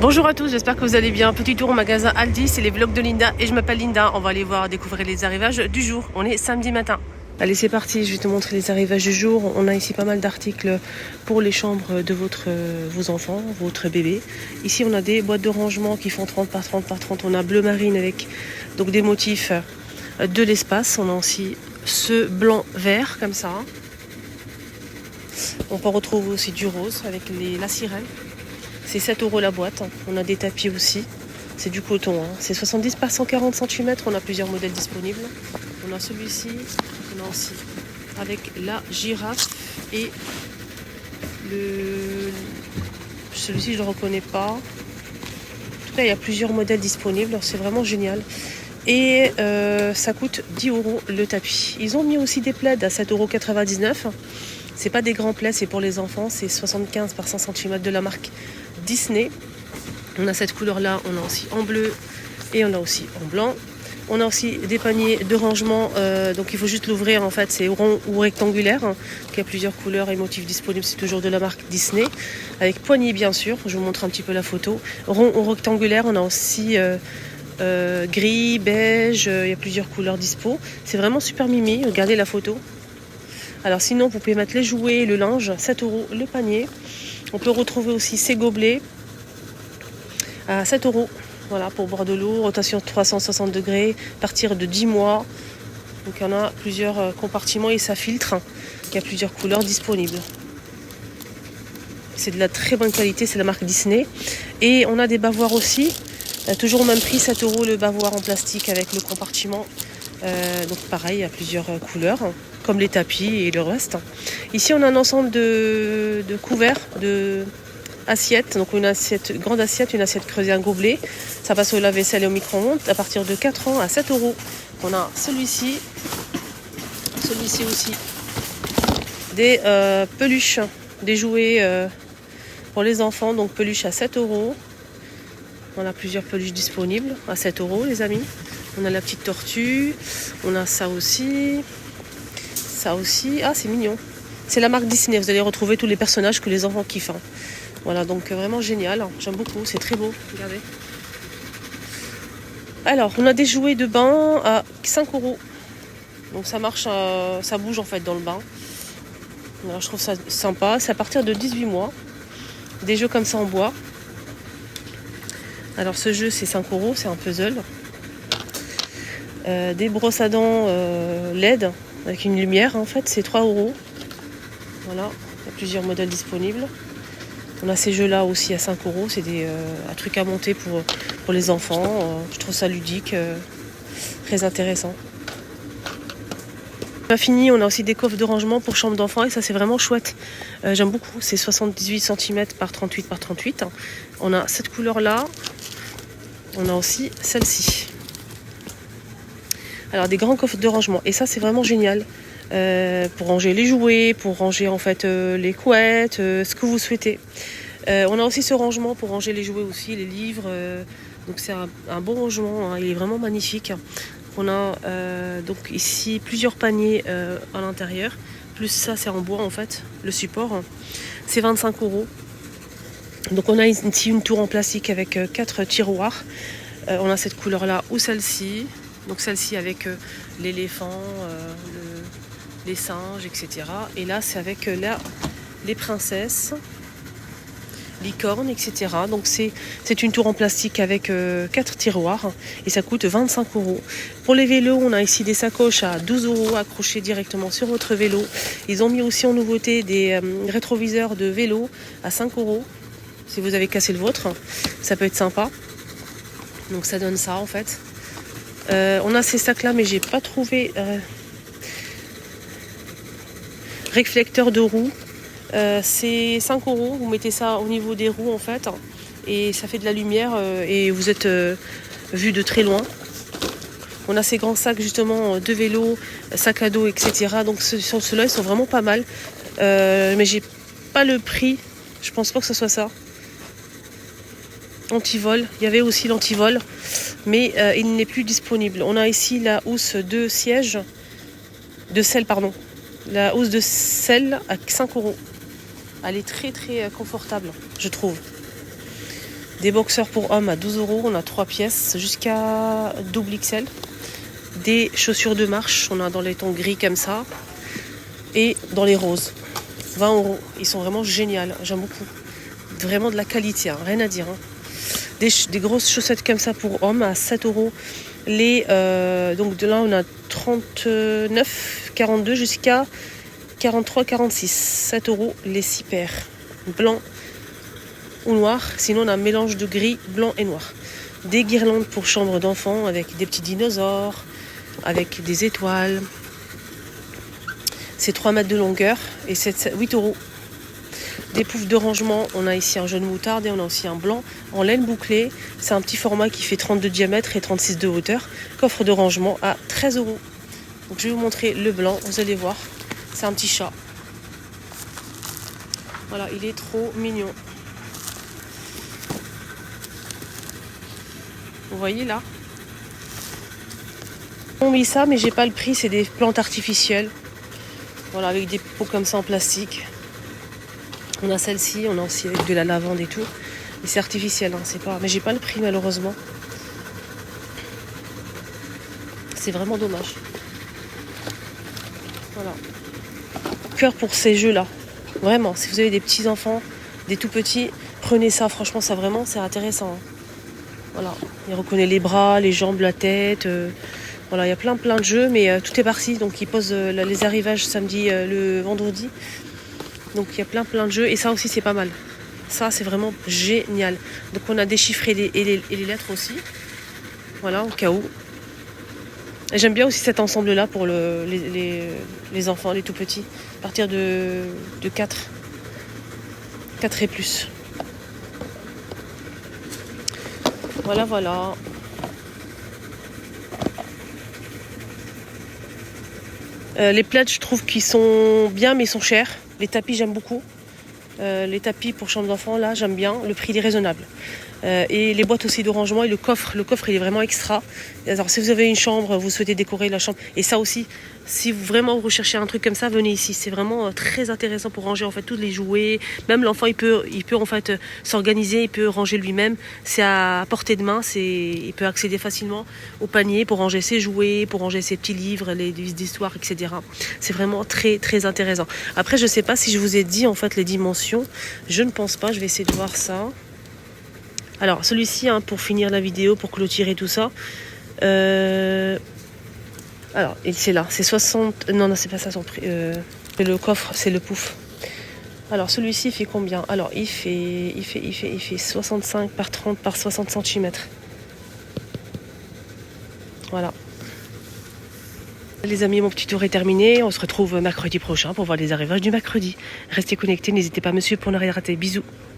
Bonjour à tous, j'espère que vous allez bien. Petit tour au magasin Aldi, c'est les vlogs de Linda et je m'appelle Linda. On va aller voir, découvrir les arrivages du jour. On est samedi matin. Allez, c'est parti, je vais te montrer les arrivages du jour. On a ici pas mal d'articles pour les chambres de vos enfants, votre bébé. Ici, on a des boîtes de rangement qui font 30 par 30 par 30. On a bleu marine avec donc des motifs de l'espace. On a aussi ce blanc vert comme ça. On peut retrouver aussi du rose avec la sirène. C'est 7 € la boîte. On a des tapis aussi. C'est du coton. C'est 70 par 140 cm. On a plusieurs modèles disponibles. On a celui-ci. On a aussi avec la girafe. Et celui-ci, je ne le reconnais pas. En tout cas, il y a plusieurs modèles disponibles. C'est vraiment génial. Et ça coûte 10 € le tapis. Ils ont mis aussi des plaids à 7,99 €. C'est pas des grands plaids, c'est pour les enfants. C'est 75 par 100 cm de la marque Disney. On a cette couleur là, on a aussi en bleu et on a aussi en blanc. On a aussi des paniers de rangement, donc il faut juste l'ouvrir en fait, c'est rond ou rectangulaire. Il y a plusieurs couleurs et motifs disponibles, c'est toujours de la marque Disney. Avec poignée bien sûr, je vous montre un petit peu la photo. Rond ou rectangulaire, on a aussi gris, beige, il y a plusieurs couleurs dispo. C'est vraiment super mimi, regardez la photo. Alors sinon, vous pouvez mettre les jouets, le linge, 7 € le panier. On peut retrouver aussi ces gobelets à 7 €. Voilà, pour boire de l'eau, rotation 360 degrés, partir de 10 mois. Donc il y en a plusieurs compartiments et ça filtre. Il y a plusieurs couleurs disponibles. C'est de la très bonne qualité, c'est la marque Disney. Et on a des bavoirs aussi, toujours au même prix, 7 € le bavoir en plastique avec le compartiment. Donc pareil, il y a plusieurs couleurs, comme les tapis et le reste. Ici, on a un ensemble de couverts, de assiettes. Donc une grande assiette, une assiette creusée, un gobelet. Ça passe au lave-vaisselle et au micro-ondes à partir de 4 ans à 7 €. On a celui-ci aussi. Des peluches, des jouets pour les enfants. Donc peluches à 7 €. On a plusieurs peluches disponibles à 7 € les amis. On a la petite tortue, on a ça aussi. Ah c'est mignon. C'est la marque Disney, vous allez retrouver tous les personnages que les enfants kiffent. Voilà, donc vraiment génial, j'aime beaucoup, c'est très beau, regardez. Alors, on a des jouets de bain à 5 €. Donc ça marche, ça bouge en fait dans le bain. Alors, je trouve ça sympa, c'est à partir de 18 mois. Des jeux comme ça en bois. Alors ce jeu c'est 5 €, c'est un puzzle. Des brosses à dents LED avec une lumière en fait, c'est 3 €. Voilà, il y a plusieurs modèles disponibles. On a ces jeux là aussi à 5 €, c'est un truc à monter pour les enfants. Je trouve ça ludique, très intéressant. Pas fini, on a aussi des coffres de rangement pour chambre d'enfants et ça c'est vraiment chouette. J'aime beaucoup, c'est 78 cm par 38 par 38. On a cette couleur là, on a aussi celle-ci. Alors des grands coffres de rangement et ça c'est vraiment génial pour ranger les jouets, pour ranger en fait les couettes, ce que vous souhaitez. On a aussi ce rangement pour ranger les jouets aussi, les livres. Donc c'est un bon rangement, il est vraiment magnifique. On a donc ici plusieurs paniers à l'intérieur, plus ça c'est en bois en fait, le support. C'est 25 €. Donc on a ici une tour en plastique avec 4 tiroirs. On a cette couleur là ou celle-ci. Donc celle-ci avec l'éléphant, les singes, etc. Et là c'est avec les princesses, licornes, etc. Donc c'est une tour en plastique avec 4 tiroirs et ça coûte 25 €. Pour les vélos, on a ici des sacoches à 12 € accrochées directement sur votre vélo. Ils ont mis aussi en nouveauté des rétroviseurs de vélo à 5 €. Si vous avez cassé le vôtre, ça peut être sympa. Donc ça donne ça en fait. On a ces sacs là mais j'ai pas trouvé réflecteur de roues. C'est 5 €, vous mettez ça au niveau des roues en fait et ça fait de la lumière et vous êtes vu de très loin. On a ces grands sacs justement de vélo, sac à dos, etc. Donc ceux-là ils sont vraiment pas mal, mais j'ai pas le prix, je pense pas que ce soit ça. Antivol, il y avait aussi l'antivol, mais il n'est plus disponible. On a ici la housse de selle, la housse de selle à 5 €. Elle est très très confortable, je trouve. Des boxeurs pour hommes à 12 euros. On a 3 pièces jusqu'à double XL. Des chaussures de marche. On a dans les tons gris comme ça. Et dans les roses. 20 euros. Ils sont vraiment géniaux. J'aime beaucoup. Vraiment de la qualité. Hein. Rien à dire. Hein. Des grosses chaussettes comme ça pour hommes à 7 euros. Donc de là, on a 39, 42 jusqu'à 43, 46. 7 euros les 6 paires. Blanc ou noir. Sinon, on a un mélange de gris, blanc et noir. Des guirlandes pour chambre d'enfants avec des petits dinosaures, avec des étoiles. C'est 3 mètres de longueur et c'est 8 euros. Des poufs de rangement, on a ici un jaune moutarde et on a aussi un blanc en laine bouclée. C'est un petit format qui fait 32 de diamètre et 36 de hauteur. Coffre de rangement à 13 euros. Donc je vais vous montrer le blanc, vous allez voir. C'est un petit chat. Voilà, il est trop mignon. Vous voyez là? On mis ça, mais j'ai pas le prix, c'est des plantes artificielles. Voilà, avec des pots comme ça en plastique. On a celle-ci, on a aussi avec de la lavande et tout. Mais c'est artificiel, hein, c'est pas. Mais j'ai pas le prix malheureusement. C'est vraiment dommage. Voilà. Cœur pour ces jeux-là. Vraiment, si vous avez des petits enfants, des tout petits, prenez ça. Franchement, ça vraiment, c'est intéressant. Hein. Voilà. Il reconnaît les bras, les jambes, la tête. Voilà, il y a plein de jeux, mais tout est parti. Donc ils posent les arrivages samedi, le vendredi. Donc il y a plein de jeux et ça aussi c'est pas mal. Ça c'est vraiment génial. Donc on a déchiffré et les lettres aussi. Voilà, au cas où. Et j'aime bien aussi cet ensemble là pour les enfants, les tout petits. À partir de 4 et plus. Voilà. Les plaids je trouve qu'ils sont bien mais ils sont chers. Les tapis j'aime beaucoup. Les tapis pour chambre d'enfant là j'aime bien. Le prix il est raisonnable. Et les boîtes aussi de rangement et le coffre il est vraiment extra. Alors si vous avez une chambre, vous souhaitez décorer la chambre et ça aussi, si vous vraiment recherchez un truc comme ça, venez ici. C'est vraiment très intéressant pour ranger en fait tous les jouets. Même l'enfant il peut en fait s'organiser, il peut ranger lui-même. C'est à portée de main, il peut accéder facilement au panier pour ranger ses jouets, pour ranger ses petits livres, les livres d'histoire, etc. C'est vraiment très intéressant. Après je sais pas si je vous ai dit en fait les dimensions. Je ne pense pas. Je vais essayer de voir ça. Alors celui-ci hein, pour finir la vidéo, pour clôturer tout ça. Alors c'est là, c'est 60. Non c'est pas ça son prix. C'est le coffre, c'est le pouf. Alors celui-ci il fait combien? Alors il fait 65 par 30 par 60 cm. Voilà. Les amis, mon petit tour est terminé. On se retrouve mercredi prochain pour voir les arrivages du mercredi. Restez connectés, n'hésitez pas à me suivre pour ne rien rater. Bisous.